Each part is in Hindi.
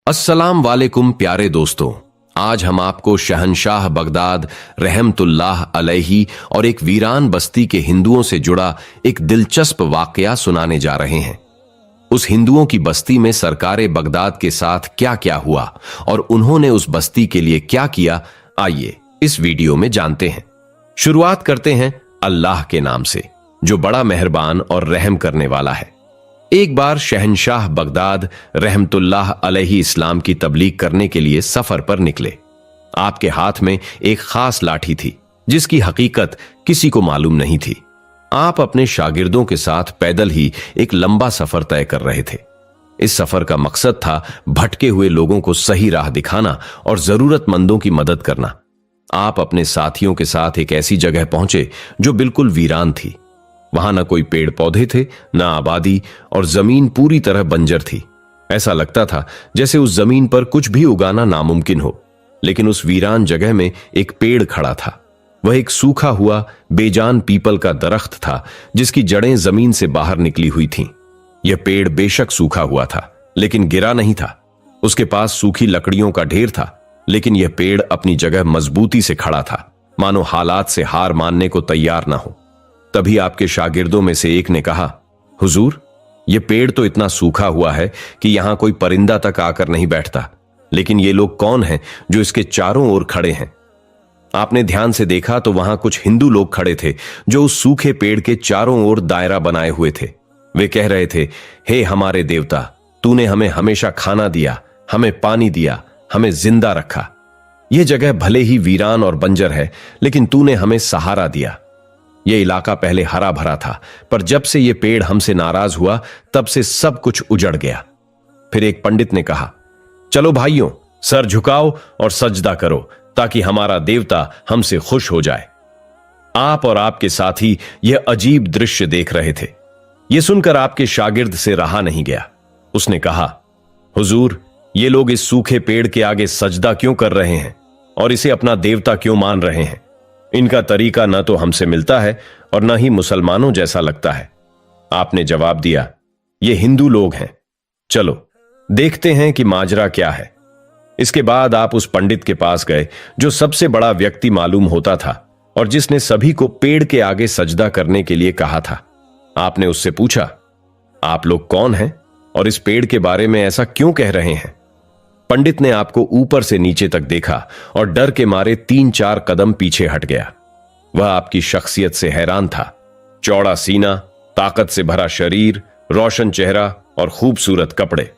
अस्सलाम वालेकुम प्यारे दोस्तों। आज हम आपको शहंशाह बगदाद रहमतुल्लाह अलैहि और एक वीरान बस्ती के हिंदुओं से जुड़ा एक दिलचस्प वाकया सुनाने जा रहे हैं। उस हिंदुओं की बस्ती में सरकारे बगदाद के साथ क्या क्या हुआ और उन्होंने उस बस्ती के लिए क्या किया, आइए इस वीडियो में जानते हैं। शुरुआत करते हैं अल्लाह के नाम से, जो बड़ा मेहरबान और रहम करने वाला है। एक बार शहंशाह बगदाद रहमतुल्लाह अलैहि इस्लाम की तबलीग करने के लिए सफर पर निकले। आपके हाथ में एक खास लाठी थी जिसकी हकीकत किसी को मालूम नहीं थी। आप अपने शागिर्दों के साथ पैदल ही एक लंबा सफर तय कर रहे थे। इस सफर का मकसद था भटके हुए लोगों को सही राह दिखाना और जरूरतमंदों की मदद करना। आप अपने साथियों के साथ एक ऐसी जगह पहुंचे जो बिल्कुल वीरान थी। वहां न कोई पेड़ पौधे थे, न आबादी, और जमीन पूरी तरह बंजर थी। ऐसा लगता था जैसे उस जमीन पर कुछ भी उगाना नामुमकिन हो। लेकिन उस वीरान जगह में एक पेड़ खड़ा था। वह एक सूखा हुआ बेजान पीपल का दरख्त था जिसकी जड़ें जमीन से बाहर निकली हुई थीं। यह पेड़ बेशक सूखा हुआ था लेकिन गिरा नहीं था। उसके पास सूखी लकड़ियों का ढेर था, लेकिन यह पेड़ अपनी जगह मजबूती से खड़ा था, मानो हालात से हार मानने को तैयार ना हो। तभी आपके शागिर्दों में से एक ने कहा, हुजूर, यह पेड़ तो इतना सूखा हुआ है कि यहां कोई परिंदा तक आकर नहीं बैठता, लेकिन ये लोग कौन हैं जो इसके चारों ओर खड़े हैं? आपने ध्यान से देखा तो वहां कुछ हिंदू लोग खड़े थे जो उस सूखे पेड़ के चारों ओर दायरा बनाए हुए थे। वे कह रहे थे, हे हमारे देवता, तूने हमें हमेशा खाना दिया, हमें पानी दिया, हमें जिंदा रखा। यह जगह भले ही वीरान और बंजर है, लेकिन तूने हमें सहारा दिया। यह इलाका पहले हरा भरा था, पर जब से यह पेड़ हमसे नाराज हुआ तब से सब कुछ उजड़ गया। फिर एक पंडित ने कहा, चलो भाइयों, सर झुकाओ और सजदा करो ताकि हमारा देवता हमसे खुश हो जाए। आप और आपके साथी यह अजीब दृश्य देख रहे थे। यह सुनकर आपके शागिर्द से रहा नहीं गया। उसने कहा, हुजूर, ये लोग इस सूखे पेड़ के आगे सजदा क्यों कर रहे हैं और इसे अपना देवता क्यों मान रहे हैं? इनका तरीका न तो हमसे मिलता है और न ही मुसलमानों जैसा लगता है। आपने जवाब दिया, ये हिंदू लोग हैं, चलो देखते हैं कि माजरा क्या है। इसके बाद आप उस पंडित के पास गए जो सबसे बड़ा व्यक्ति मालूम होता था और जिसने सभी को पेड़ के आगे सजदा करने के लिए कहा था। आपने उससे पूछा, आप लोग कौन हैं और इस पेड़ के बारे में ऐसा क्यों कह रहे हैं? पंडित ने आपको ऊपर से नीचे तक देखा और डर के मारे 3-4 कदम पीछे हट गया। वह आपकी शख्सियत से हैरान था। चौड़ा सीना, ताकत से भरा शरीर, रोशन चेहरा और खूबसूरत कपड़े।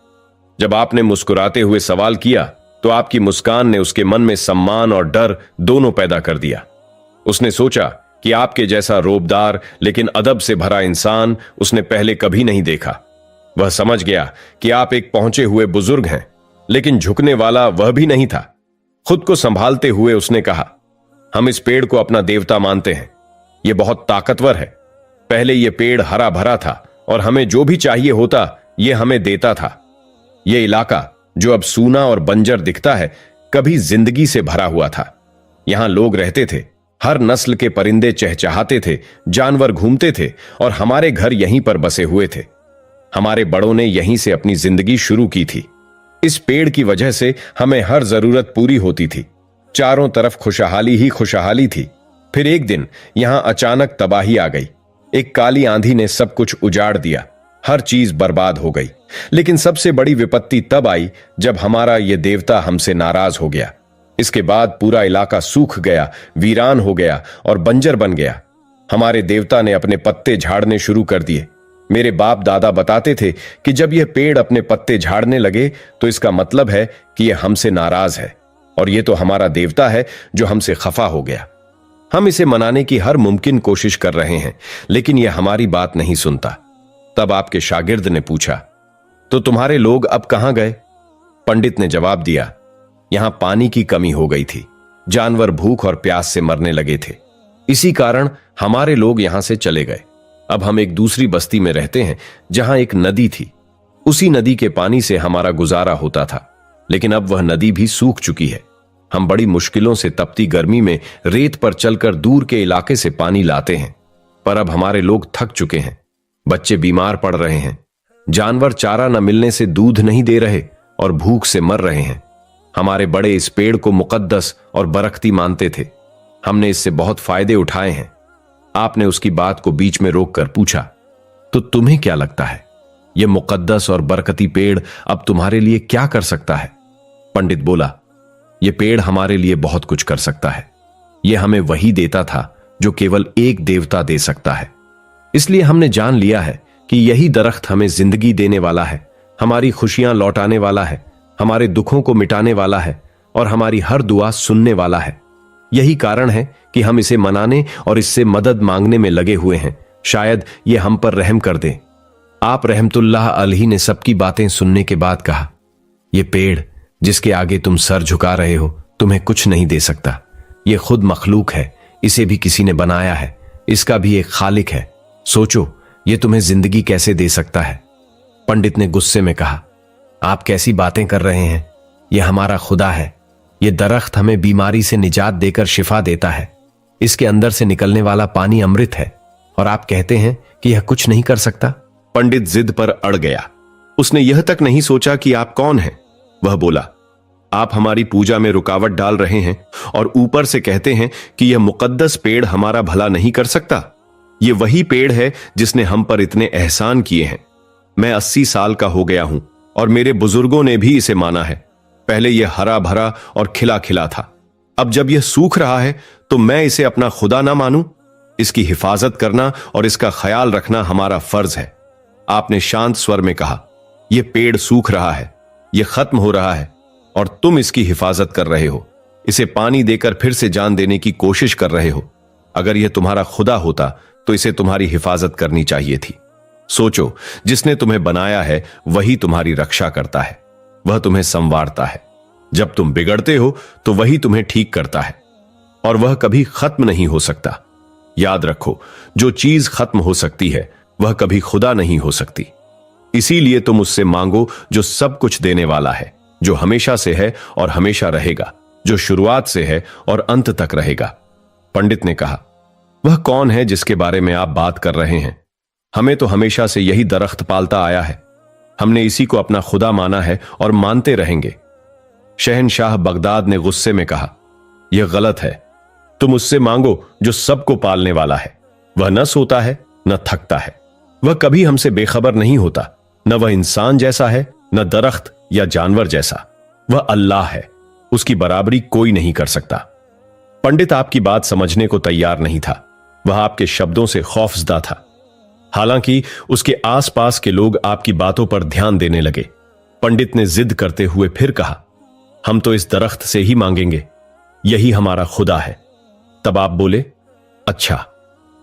जब आपने मुस्कुराते हुए सवाल किया तो आपकी मुस्कान ने उसके मन में सम्मान और डर दोनों पैदा कर दिया। उसने सोचा कि आपके जैसा रोबदार लेकिन अदब से भरा इंसान उसने पहले कभी नहीं देखा। वह समझ गया कि आप एक पहुंचे हुए बुजुर्ग हैं, लेकिन झुकने वाला वह भी नहीं था। खुद को संभालते हुए उसने कहा, हम इस पेड़ को अपना देवता मानते हैं। यह बहुत ताकतवर है। पहले यह पेड़ हरा भरा था और हमें जो भी चाहिए होता यह हमें देता था। यह इलाका जो अब सूना और बंजर दिखता है, कभी जिंदगी से भरा हुआ था। यहां लोग रहते थे, हर नस्ल के परिंदे चहचहाते थे, जानवर घूमते थे और हमारे घर यहीं पर बसे हुए थे। हमारे बड़ों ने यहीं से अपनी जिंदगी शुरू की थी। इस पेड़ की वजह से हमें हर जरूरत पूरी होती थी। चारों तरफ खुशहाली ही खुशहाली थी। फिर एक दिन यहां अचानक तबाही आ गई। एक काली आंधी ने सब कुछ उजाड़ दिया। हर चीज बर्बाद हो गई। लेकिन सबसे बड़ी विपत्ति तब आई जब हमारा यह देवता हमसे नाराज हो गया। इसके बाद पूरा इलाका सूख गया, वीरान हो गया और बंजर बन गया। हमारे देवता ने अपने पत्ते झाड़ने शुरू कर दिए। मेरे बाप दादा बताते थे कि जब यह पेड़ अपने पत्ते झाड़ने लगे तो इसका मतलब है कि यह हमसे नाराज है और यह तो हमारा देवता है जो हमसे खफा हो गया। हम इसे मनाने की हर मुमकिन कोशिश कर रहे हैं, लेकिन यह हमारी बात नहीं सुनता। तब आपके शागिर्द ने पूछा, तो तुम्हारे लोग अब कहां गए? पंडित ने जवाब दिया, यहां पानी की कमी हो गई थी। जानवर भूख और प्यास से मरने लगे थे। इसी कारण हमारे लोग यहां से चले गए। अब हम एक दूसरी बस्ती में रहते हैं जहां एक नदी थी। उसी नदी के पानी से हमारा गुजारा होता था, लेकिन अब वह नदी भी सूख चुकी है। हम बड़ी मुश्किलों से तपती गर्मी में रेत पर चलकर दूर के इलाके से पानी लाते हैं, पर अब हमारे लोग थक चुके हैं। बच्चे बीमार पड़ रहे हैं। जानवर चारा न मिलने से दूध नहीं दे रहे और भूख से मर रहे हैं। हमारे बड़े इस पेड़ को मुकद्दस और बरकती मानते थे। हमने इससे बहुत फायदे उठाए हैं। आपने उसकी बात को बीच में रोककर पूछा, तो तुम्हें क्या लगता है यह मुकद्दस और बरकती पेड़ अब तुम्हारे लिए क्या कर सकता है? पंडित बोला, यह पेड़ हमारे लिए बहुत कुछ कर सकता है। यह हमें वही देता था जो केवल एक देवता दे सकता है। इसलिए हमने जान लिया है कि यही दरख्त हमें जिंदगी देने वाला है, हमारी खुशियां लौटाने वाला है, हमारे दुखों को मिटाने वाला है और हमारी हर दुआ सुनने वाला है। यही कारण है कि हम इसे मनाने और इससे मदद मांगने में लगे हुए हैं। शायद ये हम पर रहम कर दे। आप रहमतुल्लाह अलैहि ने सबकी बातें सुनने के बाद कहा, यह पेड़ जिसके आगे तुम सर झुका रहे हो तुम्हें कुछ नहीं दे सकता। यह खुद मखलूक है, इसे भी किसी ने बनाया है, इसका भी एक खालिक है। सोचो यह तुम्हें जिंदगी कैसे दे सकता है? पंडित ने गुस्से में कहा, आप कैसी बातें कर रहे हैं? यह हमारा खुदा है। यह दरख्त हमें बीमारी से निजात देकर शिफा देता है। इसके अंदर से निकलने वाला पानी अमृत है और आप कहते हैं कि यह कुछ नहीं कर सकता। पंडित जिद पर अड़ गया। उसने यह तक नहीं सोचा कि आप कौन हैं। वह बोला, आप हमारी पूजा में रुकावट डाल रहे हैं और ऊपर से कहते हैं कि यह मुकद्दस पेड़ हमारा भला नहीं कर सकता। यह वही पेड़ है जिसने हम पर इतने एहसान किए हैं। मैं 80 साल का हो गया हूं और मेरे बुजुर्गों ने भी इसे माना है। पहले यह हरा भरा और खिला खिला था। अब जब यह सूख रहा है तो मैं इसे अपना खुदा ना मानूं? इसकी हिफाजत करना और इसका ख्याल रखना हमारा फर्ज है। आपने शांत स्वर में कहा, यह पेड़ सूख रहा है, यह खत्म हो रहा है और तुम इसकी हिफाजत कर रहे हो। इसे पानी देकर फिर से जान देने की कोशिश कर रहे हो। अगर यह तुम्हारा खुदा होता तो इसे तुम्हारी हिफाजत करनी चाहिए थी। सोचो, जिसने तुम्हें बनाया है वही तुम्हारी रक्षा करता है। वह तुम्हें संवारता है। जब तुम बिगड़ते हो तो वही तुम्हें ठीक करता है और वह कभी खत्म नहीं हो सकता। याद रखो, जो चीज खत्म हो सकती है वह कभी खुदा नहीं हो सकती। इसीलिए तुम उससे मांगो जो सब कुछ देने वाला है, जो हमेशा से है और हमेशा रहेगा, जो शुरुआत से है और अंत तक रहेगा। पंडित ने कहा, वह कौन है जिसके बारे में आप बात कर रहे हैं? हमें तो हमेशा से यही दरख्त पालता आया है। हमने इसी को अपना खुदा माना है और मानते रहेंगे। शहनशाह बगदाद ने गुस्से में कहा, यह गलत है। तुम उससे मांगो जो सबको पालने वाला है। वह न सोता है न थकता है। वह कभी हमसे बेखबर नहीं होता। न वह इंसान जैसा है न दरख्त या जानवर जैसा। वह अल्लाह है, उसकी बराबरी कोई नहीं कर सकता। पंडित आपकी बात समझने को तैयार नहीं था। वह आपके शब्दों से खौफजदा था। हालांकि उसके आसपास के लोग आपकी बातों पर ध्यान देने लगे। पंडित ने जिद करते हुए फिर कहा, हम तो इस दरख्त से ही मांगेंगे, यही हमारा खुदा है। तब आप बोले, अच्छा,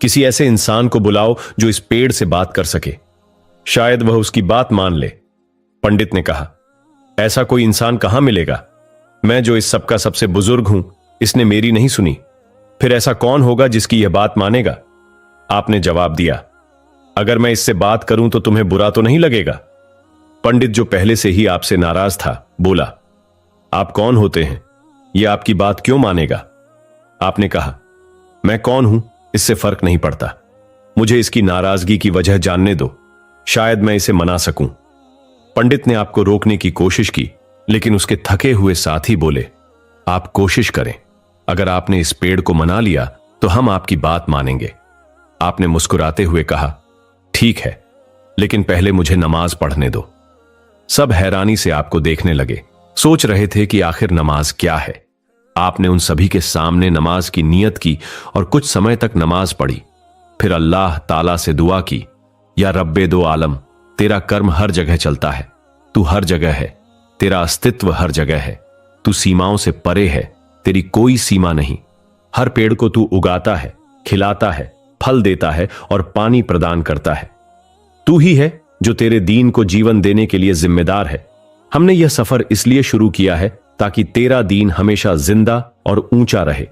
किसी ऐसे इंसान को बुलाओ जो इस पेड़ से बात कर सके, शायद वह उसकी बात मान ले। पंडित ने कहा, ऐसा कोई इंसान कहां मिलेगा? मैं जो इस सबका सबसे बुजुर्ग हूं, इसने मेरी नहीं सुनी। फिर ऐसा कौन होगा जिसकी यह बात मानेगा? आपने जवाब दिया, अगर मैं इससे बात करूं तो तुम्हें बुरा तो नहीं लगेगा? पंडित, जो पहले से ही आपसे नाराज था, बोला, आप कौन होते हैं? यह आपकी बात क्यों मानेगा? आपने कहा, मैं कौन हूं इससे फर्क नहीं पड़ता। मुझे इसकी नाराजगी की वजह जानने दो, शायद मैं इसे मना सकूं। पंडित ने आपको रोकने की कोशिश की, लेकिन उसके थके हुए साथी बोले, आप कोशिश करें। अगर आपने इस पेड़ को मना लिया तो हम आपकी बात मानेंगे। आपने मुस्कुराते हुए कहा, ठीक है, लेकिन पहले मुझे नमाज पढ़ने दो। सब हैरानी से आपको देखने लगे, सोच रहे थे कि आखिर नमाज क्या है। आपने उन सभी के सामने नमाज की नियत की और कुछ समय तक नमाज पढ़ी। फिर अल्लाह ताला से दुआ की, या रब्बे दो आलम, तेरा कर्म हर जगह चलता है, तू हर जगह है, तेरा अस्तित्व हर जगह है, तू सीमाओं से परे है, तेरी कोई सीमा नहीं। हर पेड़ को तू उगाता है, खिलाता है, फल देता है और पानी प्रदान करता है। तू ही है जो तेरे दीन को जीवन देने के लिए जिम्मेदार है। हमने यह सफर इसलिए शुरू किया है ताकि तेरा दीन हमेशा जिंदा और ऊंचा रहे।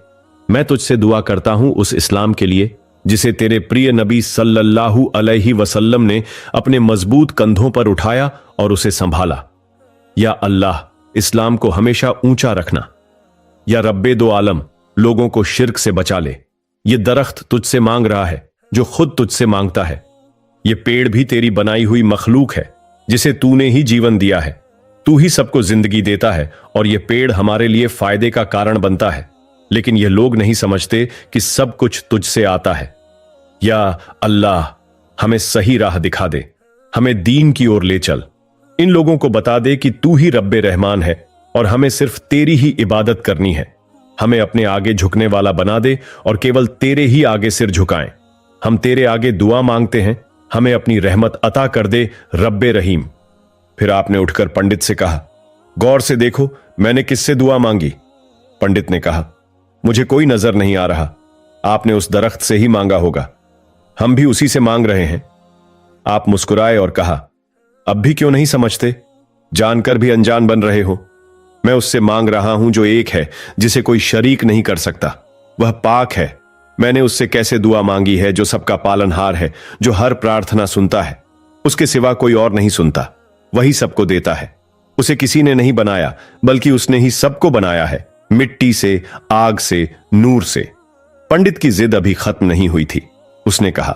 मैं तुझसे दुआ करता हूं उस इस्लाम के लिए जिसे तेरे प्रिय नबी सल्लल्लाहु अलैहि वसल्लम ने अपने मजबूत कंधों पर उठाया और उसे संभाला। या अल्लाह, इस्लाम को हमेशा ऊंचा रखना। या रब्बे दो आलम, लोगों को शिर्क से बचा ले। ये दरख्त तुझसे मांग रहा है जो खुद तुझसे मांगता है। ये पेड़ भी तेरी बनाई हुई मखलूक है जिसे तूने ही जीवन दिया है। तू ही सबको जिंदगी देता है और ये पेड़ हमारे लिए फायदे का कारण बनता है, लेकिन ये लोग नहीं समझते कि सब कुछ तुझसे आता है। या अल्लाह, हमें सही राह दिखा दे, हमें दीन की ओर ले चल। इन लोगों को बता दे कि तू ही रब्बे रहमान है और हमें सिर्फ तेरी ही इबादत करनी है। हमें अपने आगे झुकने वाला बना दे और केवल तेरे ही आगे सिर झुकाएं। हम तेरे आगे दुआ मांगते हैं, हमें अपनी रहमत अता कर दे रब्बे रहीम। फिर आपने उठकर पंडित से कहा, गौर से देखो मैंने किससे दुआ मांगी। पंडित ने कहा, मुझे कोई नजर नहीं आ रहा। आपने उस दरख्त से ही मांगा होगा, हम भी उसी से मांग रहे हैं। आप मुस्कुराए और कहा, अब भी क्यों नहीं समझते? जानकर भी अनजान बन रहे हो। मैं उससे मांग रहा हूं जो एक है, जिसे कोई शरीक नहीं कर सकता। वह पाक है। मैंने उससे कैसे दुआ मांगी है जो सबका पालनहार है, जो हर प्रार्थना सुनता है। उसके सिवा कोई और नहीं सुनता, वही सबको देता है। उसे किसी ने नहीं बनाया, बल्कि उसने ही सबको बनाया है, मिट्टी से, आग से, नूर से। पंडित की जिद अभी खत्म नहीं हुई थी। उसने कहा,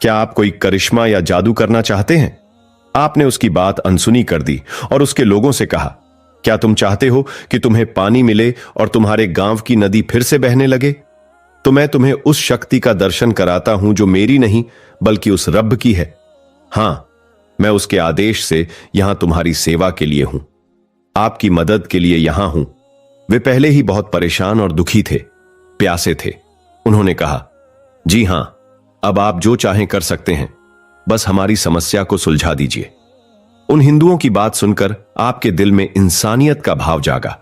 क्या आप कोई करिश्मा या जादू करना चाहते हैं? आपने उसकी बात अनसुनी कर दी और उसके लोगों से कहा, क्या तुम चाहते हो कि तुम्हें पानी मिले और तुम्हारे गांव की नदी फिर से बहने लगे? तो मैं तुम्हें उस शक्ति का दर्शन कराता हूं जो मेरी नहीं बल्कि उस रब की है। हां, मैं उसके आदेश से यहां तुम्हारी सेवा के लिए हूं, आपकी मदद के लिए यहां हूं। वे पहले ही बहुत परेशान और दुखी थे, प्यासे थे। उन्होंने कहा, जी हां, अब आप जो चाहें कर सकते हैं, बस हमारी समस्या को सुलझा दीजिए। उन हिंदुओं की बात सुनकर आपके दिल में इंसानियत का भाव जागा।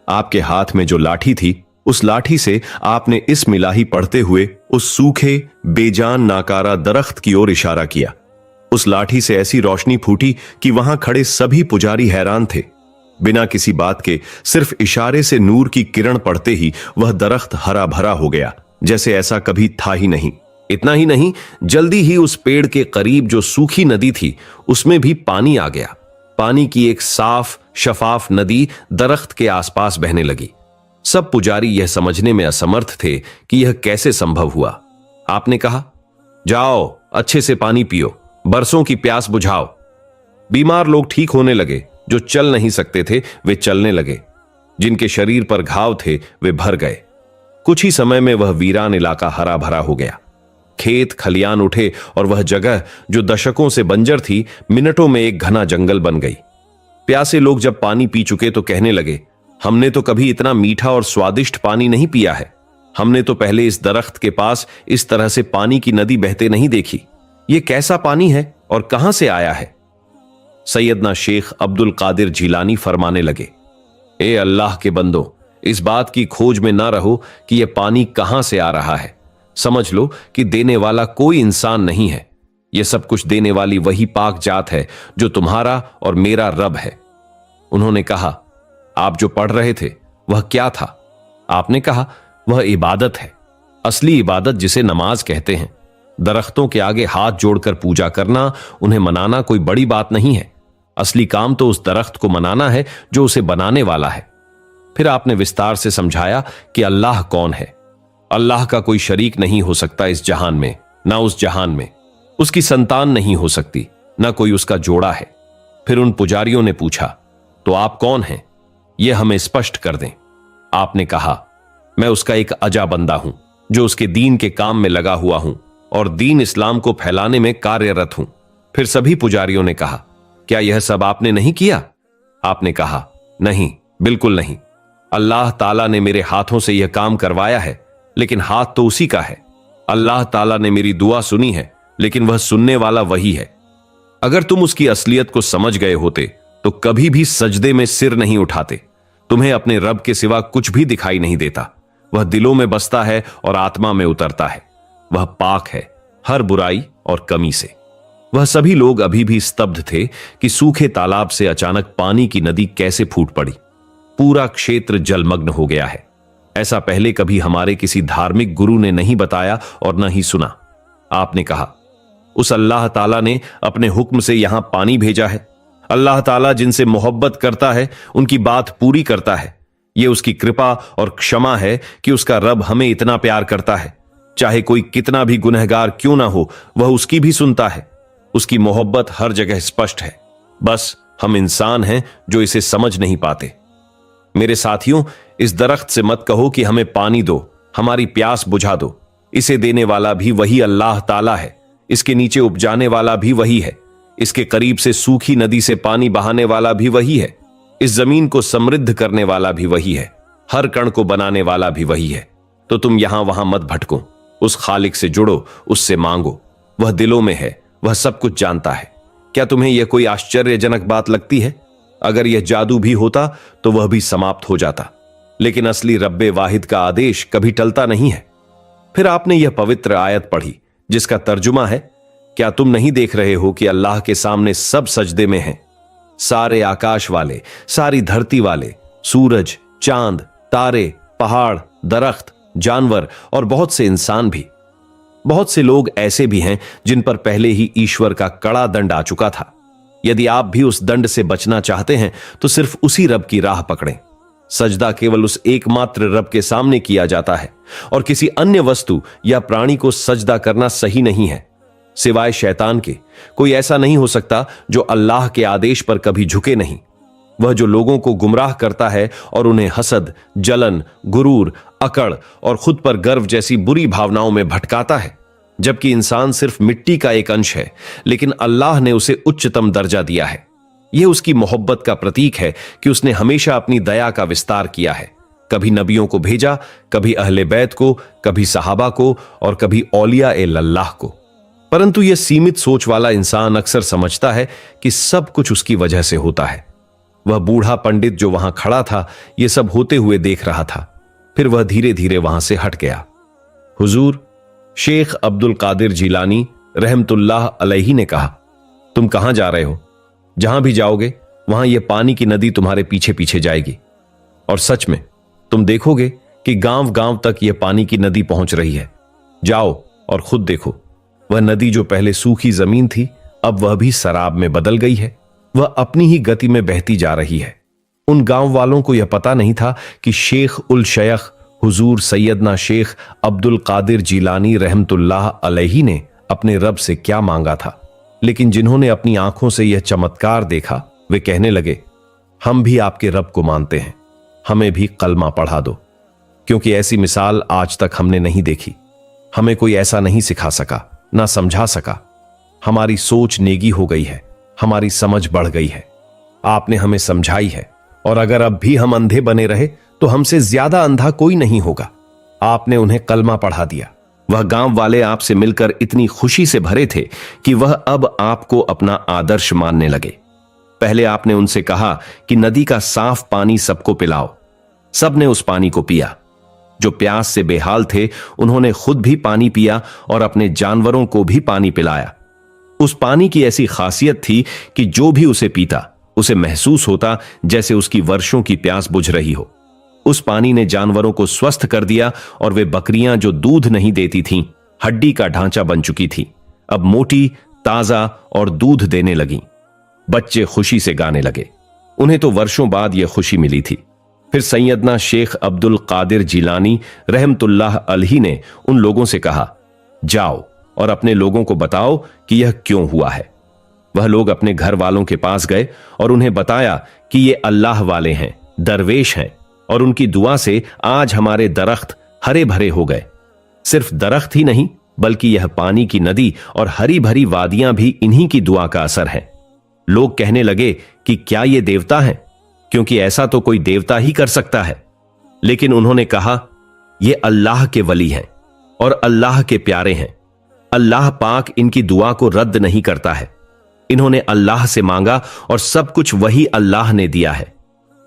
आपके हाथ में जो लाठी थी, उस लाठी से आपने इस मिलाही पढ़ते हुए उस सूखे बेजान नाकारा दरख्त की ओर इशारा किया। उस लाठी से ऐसी रोशनी फूटी कि वहां खड़े सभी पुजारी हैरान थे। बिना किसी बात के सिर्फ इशारे से नूर की किरण पड़ते ही वह दरख्त हरा भरा हो गया, जैसे ऐसा कभी था ही नहीं। इतना ही नहीं, जल्दी ही उस पेड़ के करीब जो सूखी नदी थी, उसमें भी पानी आ गया। पानी की एक साफ शफाफ नदी दरख्त के आसपास बहने लगी। सब पुजारी यह समझने में असमर्थ थे कि यह कैसे संभव हुआ। आपने कहा, जाओ अच्छे से पानी पियो, बरसों की प्यास बुझाओ। बीमार लोग ठीक होने लगे, जो चल नहीं सकते थे वे चलने लगे, जिनके शरीर पर घाव थे वे भर गए। कुछ ही समय में वह वीरान इलाका हरा भरा हो गया। खेत खलियान उठे और वह जगह जो दशकों से बंजर थी, मिनटों में एक घना जंगल बन गई। प्यासे लोग जब पानी पी चुके तो कहने लगे, हमने तो कभी इतना मीठा और स्वादिष्ट पानी नहीं पिया है। हमने तो पहले इस दरख्त के पास इस तरह से पानी की नदी बहते नहीं देखी। ये कैसा पानी है और कहां से आया है? सैयदना शेख अब्दुल कादिर जिलानी फरमाने लगे, ए अल्लाह के बंदो, इस बात की खोज में ना रहो कि यह पानी कहां से आ रहा है। समझ लो कि देने वाला कोई इंसान नहीं है। यह सब कुछ देने वाली वही पाक जात है जो तुम्हारा और मेरा रब है। उन्होंने कहा, आप जो पढ़ रहे थे वह क्या था? आपने कहा, वह इबादत है, असली इबादत जिसे नमाज कहते हैं। दरख्तों के आगे हाथ जोड़कर पूजा करना, उन्हें मनाना कोई बड़ी बात नहीं है। असली काम तो उस दरख्त को मनाना है जो उसे बनाने वाला है। फिर आपने विस्तार से समझाया कि अल्लाह कौन है। अल्लाह का कोई शरीक नहीं हो सकता इस जहान में, ना उस जहान में। उसकी संतान नहीं हो सकती, ना कोई उसका जोड़ा है। फिर उन पुजारियों ने पूछा, तो आप कौन हैं? यह हमें स्पष्ट कर दें। आपने कहा, मैं उसका एक अजा बंदा हूं, जो उसके दीन के काम में लगा हुआ हूं और दीन इस्लाम को फैलाने में कार्यरत हूं। फिर सभी पुजारियों ने कहा, क्या यह सब आपने नहीं किया? आपने कहा, नहीं, बिल्कुल नहीं। अल्लाह ताला ने मेरे हाथों से यह काम करवाया है, लेकिन हाथ तो उसी का है। अल्लाह ताला ने मेरी दुआ सुनी है, लेकिन वह सुनने वाला वही है। अगर तुम उसकी असलियत को समझ गए होते तो कभी भी सजदे में सिर नहीं उठाते। तुम्हें अपने रब के सिवा कुछ भी दिखाई नहीं देता। वह दिलों में बसता है और आत्मा में उतरता है। वह पाक है हर बुराई और कमी से। वह सभी लोग अभी भी स्तब्ध थे कि सूखे तालाब से अचानक पानी की नदी कैसे फूट पड़ी। पूरा क्षेत्र जलमग्न हो गया है। ऐसा पहले कभी हमारे किसी धार्मिक गुरु ने नहीं बताया और न ही सुना। आपने कहा, उस अल्लाह ताला ने अपने हुक्म से यहां पानी भेजा है। अल्लाह ताला जिनसे मोहब्बत करता है उनकी बात पूरी करता है। यह उसकी कृपा और क्षमा है कि उसका रब हमें इतना प्यार करता है। चाहे कोई कितना भी गुनहगार क्यों ना हो, वह उसकी भी सुनता है। उसकी मोहब्बत हर जगह स्पष्ट है। बस हम इंसान हैं जो इसे समझ नहीं पाते। मेरे साथियों, इस दरख्त से मत कहो कि हमें पानी दो, हमारी प्यास बुझा दो। इसे देने वाला भी वही अल्लाह ताला है, इसके नीचे उपजाने वाला भी वही है, इसके करीब से सूखी नदी से पानी बहाने वाला भी वही है, इस जमीन को समृद्ध करने वाला भी वही है, हर कण को बनाने वाला भी वही है। तो तुम यहां वहां मत भटको, उस खालिक से जुड़ो, उससे मांगो। वह दिलों में है, वह सब कुछ जानता है। क्या तुम्हें यह कोई आश्चर्यजनक बात लगती है? अगर यह जादू भी होता तो वह भी समाप्त हो जाता, लेकिन असली रब्बे वाहिद का आदेश कभी टलता नहीं है। फिर आपने यह पवित्र आयत पढ़ी जिसका तर्जुमा है, क्या तुम नहीं देख रहे हो कि अल्लाह के सामने सब सजदे में हैं? सारे आकाश वाले, सारी धरती वाले, सूरज, चांद, तारे, पहाड़, दरख्त, जानवर और बहुत से इंसान भी। बहुत से लोग ऐसे भी हैं जिन पर पहले ही ईश्वर का कड़ा दंड आ चुका था। यदि आप भी उस दंड से बचना चाहते हैं तो सिर्फ उसी रब की राह पकड़ें। सजदा केवल उस एकमात्र रब के सामने किया जाता है और किसी अन्य वस्तु या प्राणी को सजदा करना सही नहीं है। सिवाय शैतान के कोई ऐसा नहीं हो सकता जो अल्लाह के आदेश पर कभी झुके नहीं। वह जो लोगों को गुमराह करता है और उन्हें हसद, जलन, गुरूर, अकड़ और खुद पर गर्व जैसी बुरी भावनाओं में भटकाता है, जबकि इंसान सिर्फ मिट्टी का एक अंश है, लेकिन अल्लाह ने उसे उच्चतम दर्जा दिया है। यह उसकी मोहब्बत का प्रतीक है कि उसने हमेशा अपनी दया का विस्तार किया है। कभी नबियों को भेजा, कभी अहले बैत को, कभी सहाबा को और कभी औलिया ए लल्लाह को। परंतु यह सीमित सोच वाला इंसान अक्सर समझता है कि सब कुछ उसकी वजह से होता है। वह बूढ़ा पंडित जो वहां खड़ा था यह सब होते हुए देख रहा था। फिर वह धीरे धीरे वहां से हट गया। हुजूर, शेख अब्दुल कादिर जिलानी रहमतुल्लाह अलैहि ने कहा, तुम कहां जा रहे हो? जहां भी जाओगे वहां यह पानी की नदी तुम्हारे पीछे पीछे जाएगी। और सच में तुम देखोगे कि गांव गांव तक यह पानी की नदी पहुंच रही है। जाओ और खुद देखो। वह नदी जो पहले सूखी जमीन थी अब वह भी शराब में बदल गई है। वह अपनी ही गति में बहती जा रही है। उन गांव वालों को यह पता नहीं था कि शेख उल शेख हुजूर सैयदना शेख अब्दुल कादिर जिलानी रहमतुल्लाह अलैहि ने अपने रब से क्या मांगा था। लेकिन जिन्होंने अपनी आंखों से यह चमत्कार देखा वे कहने लगे, हम भी आपके रब को मानते हैं, हमें भी कलमा पढ़ा दो, क्योंकि ऐसी मिसाल आज तक हमने नहीं देखी। हमें कोई ऐसा नहीं सिखा सका, ना समझा सका। हमारी सोच नेगी हो गई है, हमारी समझ बढ़ गई है। आपने हमें समझाई है, और अगर अब भी हम अंधे बने रहे तो हमसे ज्यादा अंधा कोई नहीं होगा। आपने उन्हें कलमा पढ़ा दिया। वह गांव वाले आपसे मिलकर इतनी खुशी से भरे थे कि वह अब आपको अपना आदर्श मानने लगे। पहले आपने उनसे कहा कि नदी का साफ पानी सबको पिलाओ। सबने उस पानी को पिया। जो प्यास से बेहाल थे उन्होंने खुद भी पानी पिया और अपने जानवरों को भी पानी पिलाया। उस पानी की ऐसी खासियत थी कि जो भी उसे पीता उसे महसूस होता जैसे उसकी वर्षों की प्यास बुझ रही हो। उस पानी ने जानवरों को स्वस्थ कर दिया और वे बकरियां जो दूध नहीं देती थीं, हड्डी का ढांचा बन चुकी थी, अब मोटी, ताजा और दूध देने लगीं। बच्चे खुशी से गाने लगे। उन्हें तो वर्षों बाद यह खुशी मिली थी। फिर सैयदना शेख अब्दुल कादिर जिलानी रहमतुल्लाह अलैहि ने उन लोगों से कहा, जाओ और अपने लोगों को बताओ कि यह क्यों हुआ है। वह लोग अपने घर वालों के पास गए और उन्हें बताया कि ये अल्लाह वाले हैं, दरवेश हैं, और उनकी दुआ से आज हमारे दरख्त हरे भरे हो गए। सिर्फ दरख्त ही नहीं बल्कि यह पानी की नदी और हरी भरी वादियां भी इन्हीं की दुआ का असर है। लोग कहने लगे कि क्या ये देवता हैं, क्योंकि ऐसा तो कोई देवता ही कर सकता है। लेकिन उन्होंने कहा, ये अल्लाह के वली हैं और अल्लाह के प्यारे हैं। अल्लाह पाक इनकी दुआ को रद्द नहीं करता है। इन्होंने अल्लाह से मांगा और सब कुछ वही अल्लाह ने दिया है।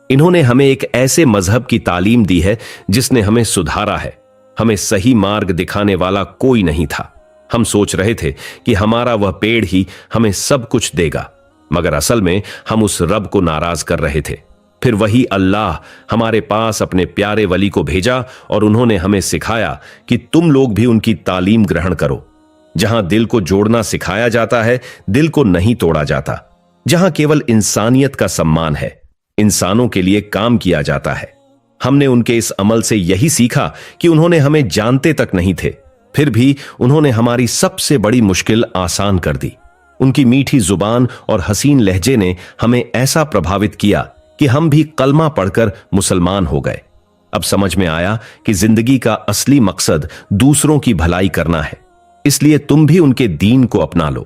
इन्होंने हमें एक ऐसे मजहब की तालीम दी है जिसने हमें सुधारा है। हमें सही मार्ग दिखाने वाला कोई नहीं था। हम सोच रहे थे कि हमारा वह पेड़ ही हमें सब कुछ देगा, मगर असल में हम उस रब को नाराज कर रहे थे। फिर वही अल्लाह हमारे पास अपने प्यारे वली को भेजा और उन्होंने हमें सिखाया कि तुम लोग भी उनकी तालीम ग्रहण करो। जहां दिल को जोड़ना सिखाया जाता है, दिल को नहीं तोड़ा जाता। जहां केवल इंसानियत का सम्मान है, इंसानों के लिए काम किया जाता है। हमने उनके इस अमल से यही सीखा कि उन्होंने हमें जानते तक नहीं थे, फिर भी उन्होंने हमारी सबसे बड़ी मुश्किल आसान कर दी। उनकी मीठी जुबान और हसीन लहजे ने हमें ऐसा प्रभावित किया कि हम भी कलमा पढ़कर मुसलमान हो गए। अब समझ में आया कि जिंदगी का असली मकसद दूसरों की भलाई करना है, इसलिए तुम भी उनके दीन को अपना लो।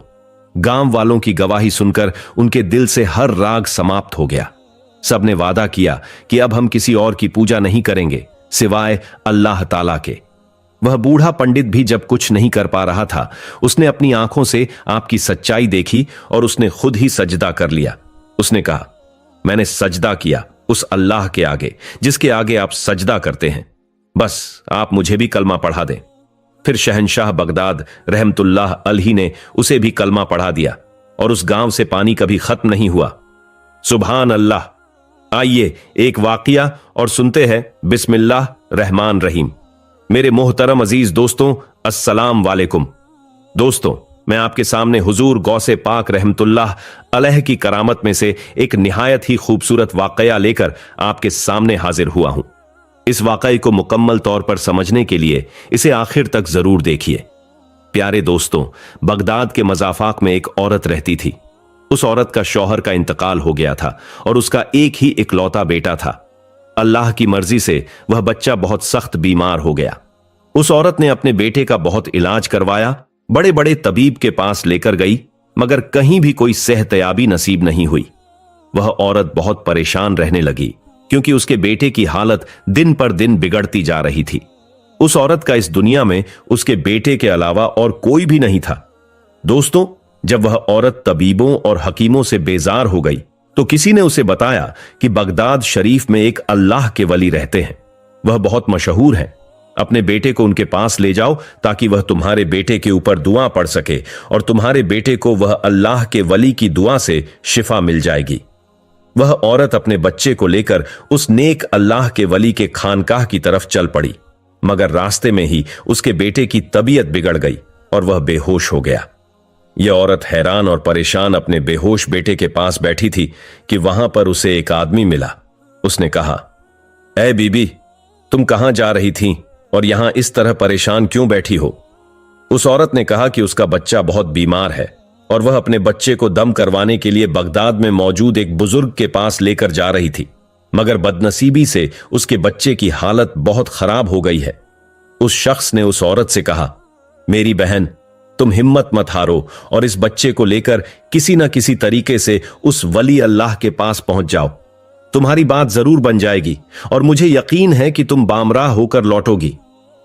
गांव वालों की गवाही सुनकर उनके दिल से हर राग समाप्त हो गया। सबने वादा किया कि अब हम किसी और की पूजा नहीं करेंगे सिवाय अल्लाह ताला के। वह बूढ़ा पंडित भी जब कुछ नहीं कर पा रहा था, उसने अपनी आंखों से आपकी सच्चाई देखी और उसने खुद ही सजदा कर लिया। उसने कहा, मैंने सजदा किया उस अल्लाह के आगे जिसके आगे आप सजदा करते हैं, बस आप मुझे भी कलमा पढ़ा दें। फिर शहंशाह बगदाद रहमतुल्लाह अलैहि ने उसे भी कलमा पढ़ा दिया और उस गांव से पानी कभी खत्म नहीं हुआ। सुभान अल्लाह। आइए एक वाकया और सुनते हैं। बिस्मिल्लाह रहमान रहीम। मेरे मोहतरम अजीज दोस्तों, अस्सलाम वालेकुम। दोस्तों, मैं आपके सामने हुजूर गौसे पाक रहमतुल्लाह अलैह की करामत में से एक निहायत ही खूबसूरत वाकया लेकर आपके सामने हाजिर हुआ हूं। इस वाकये को मुकम्मल तौर पर समझने के लिए इसे आखिर तक जरूर देखिए। प्यारे दोस्तों, बगदाद के मज़ाफाक में एक औरत रहती थी। उस औरत का शौहर का इंतकाल हो गया था और उसका एक ही इकलौता बेटा था। अल्लाह की मर्जी से वह बच्चा बहुत सख्त बीमार हो गया। उस औरत ने अपने बेटे का बहुत इलाज करवाया, बड़े बड़े तबीब के पास लेकर गई, मगर कहीं भी कोई सेहतयाबी नसीब नहीं हुई। वह औरत बहुत परेशान रहने लगी क्योंकि उसके बेटे की हालत दिन पर दिन बिगड़ती जा रही थी। उस औरत का इस दुनिया में उसके बेटे के अलावा और कोई भी नहीं था। दोस्तों, जब वह औरत तबीबों और हकीमों से बेजार हो गई तो किसी ने उसे बताया कि बगदाद शरीफ में एक अल्लाह के वली रहते हैं, वह बहुत मशहूर हैं। अपने बेटे को उनके पास ले जाओ ताकि वह तुम्हारे बेटे के ऊपर दुआ पढ़ सके और तुम्हारे बेटे को वह अल्लाह के वली की दुआ से शिफा मिल जाएगी। वह औरत अपने बच्चे को लेकर उस नेक अल्लाह के वली के खानकाह की तरफ चल पड़ी, मगर रास्ते में ही उसके बेटे की तबीयत बिगड़ गई और वह बेहोश हो गया। यह औरत हैरान और परेशान अपने बेहोश बेटे के पास बैठी थी कि वहां पर उसे एक आदमी मिला। उसने कहा, ऐ बीबी, तुम कहां जा रही थी और यहां इस तरह परेशान क्यों बैठी हो? उस औरत ने कहा कि उसका बच्चा बहुत बीमार है और वह अपने बच्चे को दम करवाने के लिए बगदाद में मौजूद एक बुजुर्ग के पास लेकर जा रही थी, मगर बदनसीबी से उसके बच्चे की हालत बहुत खराब हो गई है। उस शख्स ने उस औरत से कहा, मेरी बहन, तुम हिम्मत मत हारो और इस बच्चे को लेकर किसी न किसी तरीके से उस वली अल्लाह के पास पहुंच जाओ। तुम्हारी बात जरूर बन जाएगी और मुझे यकीन है कि तुम बामराह होकर लौटोगी,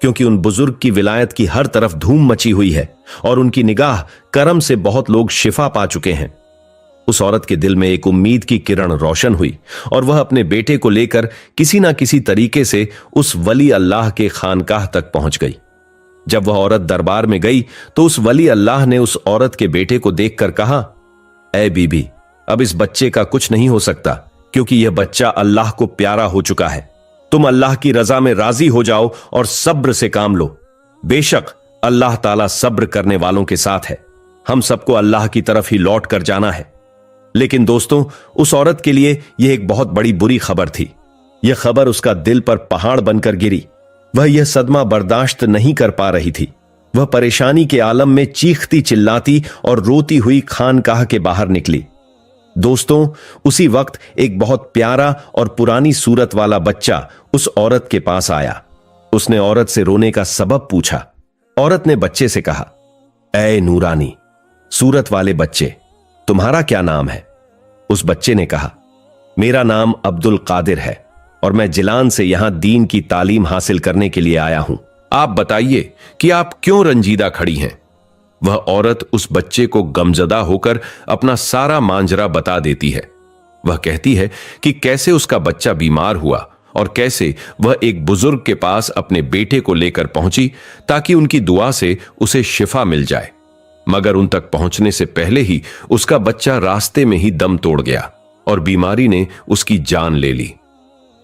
क्योंकि उन बुजुर्ग की विलायत की हर तरफ धूम मची हुई है और उनकी निगाह करम से बहुत लोग शिफा पा चुके हैं। उस औरत के दिल में एक उम्मीद की किरण रोशन हुई और वह अपने बेटे को लेकर किसी ना किसी तरीके से उस वली अल्लाह के खानकाह तक पहुंच गई। जब वह औरत दरबार में गई तो उस वली अल्लाह ने उस औरत के बेटे को देखकर कहा, ऐ बीबी, अब इस बच्चे का कुछ नहीं हो सकता क्योंकि यह बच्चा अल्लाह को प्यारा हो चुका है। तुम अल्लाह की रजा में राजी हो जाओ और सब्र से काम लो। बेशक अल्लाह ताला सब्र करने वालों के साथ है। हम सबको अल्लाह की तरफ ही लौट कर जाना है। लेकिन दोस्तों, उस औरत के लिए यह एक बहुत बड़ी बुरी खबर थी। यह खबर उसका दिल पर पहाड़ बनकर गिरी। वह यह सदमा बर्दाश्त नहीं कर पा रही थी। वह परेशानी के आलम में चीखती चिल्लाती और रोती हुई खानकाह के बाहर निकली। दोस्तों, उसी वक्त एक बहुत प्यारा और पुरानी सूरत वाला बच्चा उस औरत के पास आया। उसने औरत से रोने का सबब पूछा। औरत ने बच्चे से कहा, ऐ नूरानी सूरत वाले बच्चे, तुम्हारा क्या नाम है? उस बच्चे ने कहा, मेरा नाम अब्दुल कादिर है और मैं जिलान से यहां दीन की तालीम हासिल करने के लिए आया हूं। आप बताइए कि आप क्यों रंजीदा खड़ी हैं? वह औरत उस बच्चे को गमजदा होकर अपना सारा मांजरा बता देती है। वह कहती है कि कैसे उसका बच्चा बीमार हुआ और कैसे वह एक बुजुर्ग के पास अपने बेटे को लेकर पहुंची ताकि उनकी दुआ से उसे शिफा मिल जाए, मगर उन तक पहुंचने से पहले ही उसका बच्चा रास्ते में ही दम तोड़ गया और बीमारी ने उसकी जान ले ली।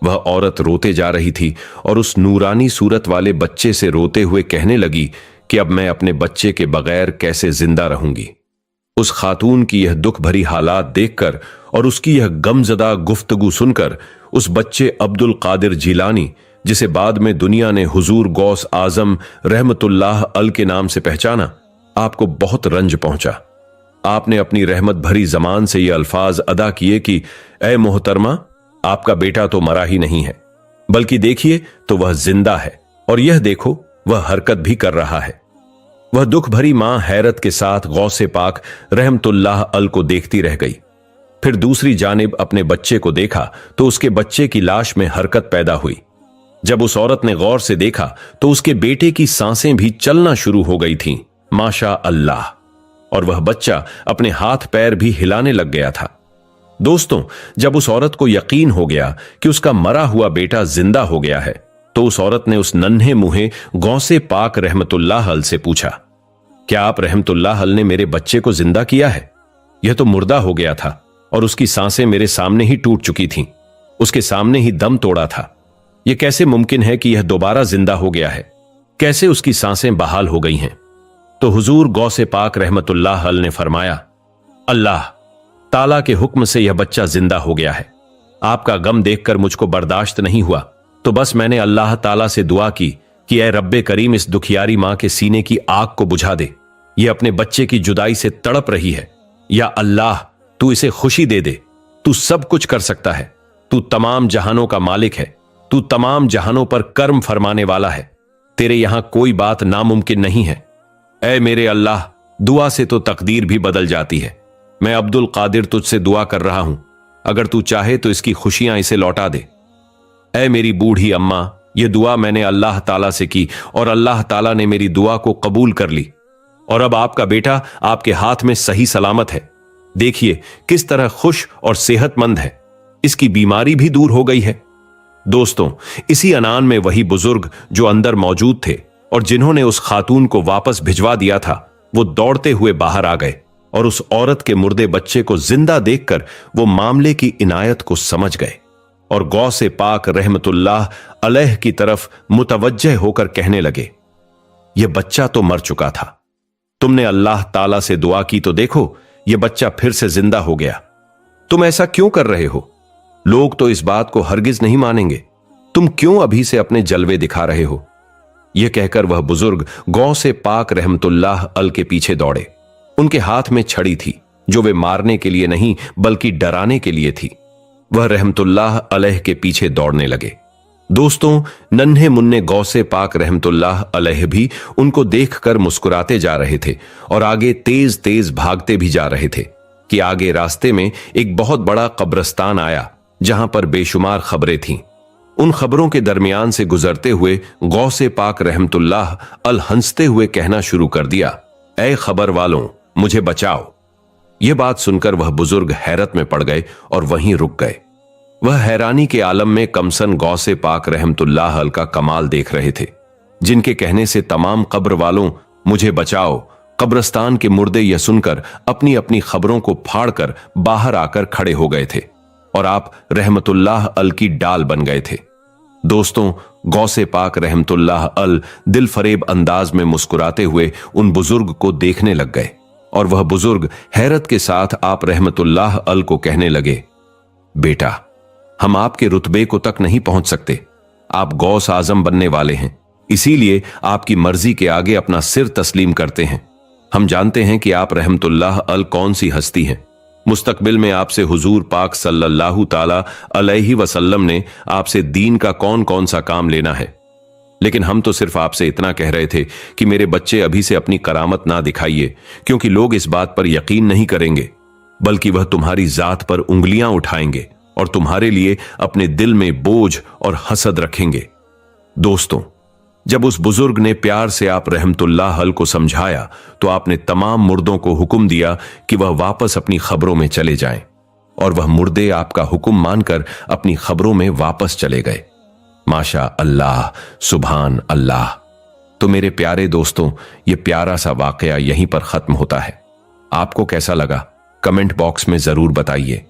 वह औरत रोते जा रही थी और उस नूरानी सूरत वाले बच्चे से रोते हुए कहने लगी कि अब मैं अपने बच्चे के बगैर कैसे जिंदा रहूंगी। उस खातून की यह दुख भरी हालात देखकर और उसकी यह गमजदा गुफ्तगू सुनकर उस बच्चे अब्दुल कादिर जिलानी, जिसे बाद में दुनिया ने हुजूर गौस आजम रहमतुल्लाह अल के नाम से पहचाना, आपको बहुत रंज पहुंचा। आपने अपनी रहमत भरी जबान से ये अल्फाज अदा किए कि ए मोहतरमा, आपका बेटा तो मरा ही नहीं है, बल्कि देखिए तो वह जिंदा है, और यह देखो वह हरकत भी कर रहा है। वह दुख भरी मां हैरत के साथ गौसे पाक रहमतुल्लाह अल को देखती रह गई। फिर दूसरी जानिब अपने बच्चे को देखा तो उसके बच्चे की लाश में हरकत पैदा हुई। जब उस औरत ने गौर से देखा तो उसके बेटे की सांसें भी चलना शुरू हो गई थीं, माशा अल्लाह, और वह बच्चा अपने हाथ पैर भी हिलाने लग गया था। दोस्तों, जब उस औरत को यकीन हो गया कि उसका मरा हुआ बेटा जिंदा हो गया है, तो उस औरत ने उस नन्हे मुंहे गौसे पाक रहमतुल्लाह अल से पूछा, क्या आप रहमतुल्लाह अल ने मेरे बच्चे को जिंदा किया है? यह तो मुर्दा हो गया था और उसकी सांसें मेरे सामने ही टूट चुकी थीं, उसके सामने ही दम तोड़ा था। यह कैसे मुमकिन है कि यह दोबारा जिंदा हो गया है? कैसे उसकी सांसें बहाल हो गई हैं? तो हुजूर गौसे पाक रहमतुल्लाह अल ने फरमाया, अल्लाह ताला के हुक्म से यह बच्चा जिंदा हो गया है। आपका गम देखकर मुझको बर्दाश्त नहीं हुआ, तो बस मैंने अल्लाह ताला से दुआ की कि ऐ रब्बे करीम, इस दुखियारी मां के सीने की आग को बुझा दे। यह अपने बच्चे की जुदाई से तड़प रही है। या अल्लाह, तू इसे खुशी दे दे। तू सब कुछ कर सकता है। तू तमाम जहानों का मालिक है। तू तमाम जहानों पर कर्म फरमाने वाला है। तेरे यहां कोई बात नामुमकिन नहीं है। ऐ मेरे अल्लाह, दुआ से तो तकदीर भी बदल जाती है। मैं अब्दुल कादिर तुझसे दुआ कर रहा हूं, अगर तू चाहे तो इसकी खुशियां इसे लौटा दे। ऐ मेरी बूढ़ी अम्मा, यह दुआ मैंने अल्लाह ताला से की और अल्लाह ताला ने मेरी दुआ को कबूल कर ली, और अब आपका बेटा आपके हाथ में सही सलामत है। देखिए किस तरह खुश और सेहतमंद है। इसकी बीमारी भी दूर हो गई है। दोस्तों, इसी अनान में वही बुजुर्ग जो अंदर मौजूद थे और जिन्होंने उस खातून को वापस भिजवा दिया था, वो दौड़ते हुए बाहर आ गए और उस औरत के मुर्दे बच्चे को जिंदा देखकर वो मामले की इनायत को समझ गए और गौसे पाक रहमतुल्लाह अलैह की तरफ मुतवज्जह होकर कहने लगे, यह बच्चा तो मर चुका था। तुमने अल्लाह ताला से दुआ की तो देखो, यह बच्चा फिर से जिंदा हो गया। तुम ऐसा क्यों कर रहे हो? लोग तो इस बात को हरगिज नहीं मानेंगे। तुम क्यों अभी से अपने जलवे दिखा रहे हो? यह कहकर वह बुजुर्ग गौसे पाक रहमतुल्लाह अल के पीछे दौड़े। उनके हाथ में छड़ी थी, जो वे मारने के लिए नहीं बल्कि डराने के लिए थी। वह रहमतुल्लाह अलैह के पीछे दौड़ने लगे। दोस्तों, नन्हे मुन्ने गौसे पाक रहमतुल्लाह अलैह भी उनको देखकर मुस्कुराते जा रहे थे और आगे तेज तेज भागते भी जा रहे थे कि आगे रास्ते में एक बहुत बड़ा कब्रिस्तान आया, जहां पर बेशुमार खबरें थीं। उन खबरों के दरमियान से गुजरते हुए गौसे पाक रहमतुल्लाह अल हंसते हुए कहना शुरू कर दिया, ऐ खबर वालों, मुझे बचाओ। यह बात सुनकर वह बुजुर्ग हैरत में पड़ गए और वहीं रुक गए। वह हैरानी के आलम में कमसन गौसे पाक रहमतुल्लाह अल का कमाल देख रहे थे, जिनके कहने से तमाम कब्र वालों, मुझे बचाओ, कब्रिस्तान के मुर्दे यह सुनकर अपनी अपनी खबरों को फाड़कर बाहर आकर खड़े हो गए थे और आप रहमतुल्लाह अल की डाल बन गए थे। दोस्तों, गौसे पाक रहमतुल्लाह अल दिल फरेब अंदाज में मुस्कुराते हुए उन बुजुर्ग को देखने लग गए और वह बुजुर्ग हैरत के साथ आप रहमतुल्लाह अल को कहने लगे, बेटा, हम आपके रुतबे को तक नहीं पहुंच सकते। आप गौस आजम बनने वाले हैं, इसीलिए आपकी मर्जी के आगे अपना सिर तस्लीम करते हैं। हम जानते हैं कि आप रहमतुल्लाह अल कौन सी हस्ती हैं। मुस्तकबिल में आपसे हुजूर पाक सल्लल्लाहु ताला अलैहि वसल्लम ने आपसे दीन का कौन कौन सा काम लेना है, लेकिन हम तो सिर्फ आपसे इतना कह रहे थे कि मेरे बच्चे अभी से अपनी करामत ना दिखाइए, क्योंकि लोग इस बात पर यकीन नहीं करेंगे, बल्कि वह तुम्हारी जात पर उंगलियां उठाएंगे और तुम्हारे लिए अपने दिल में बोझ और हसद रखेंगे। दोस्तों, जब उस बुजुर्ग ने प्यार से आप रहमतुल्लाह अल को समझाया तो आपने तमाम मुर्दों को हुक्म दिया कि वह वापस अपनी खबरों में चले जाएं, और वह मुर्दे आपका हुक्म मानकर अपनी खबरों में वापस चले गए। माशा अल्लाह, सुभान अल्लाह। तो मेरे प्यारे दोस्तों, यह प्यारा सा वाकया यहीं पर खत्म होता है। आपको कैसा लगा? कमेंट बॉक्स में जरूर बताइए।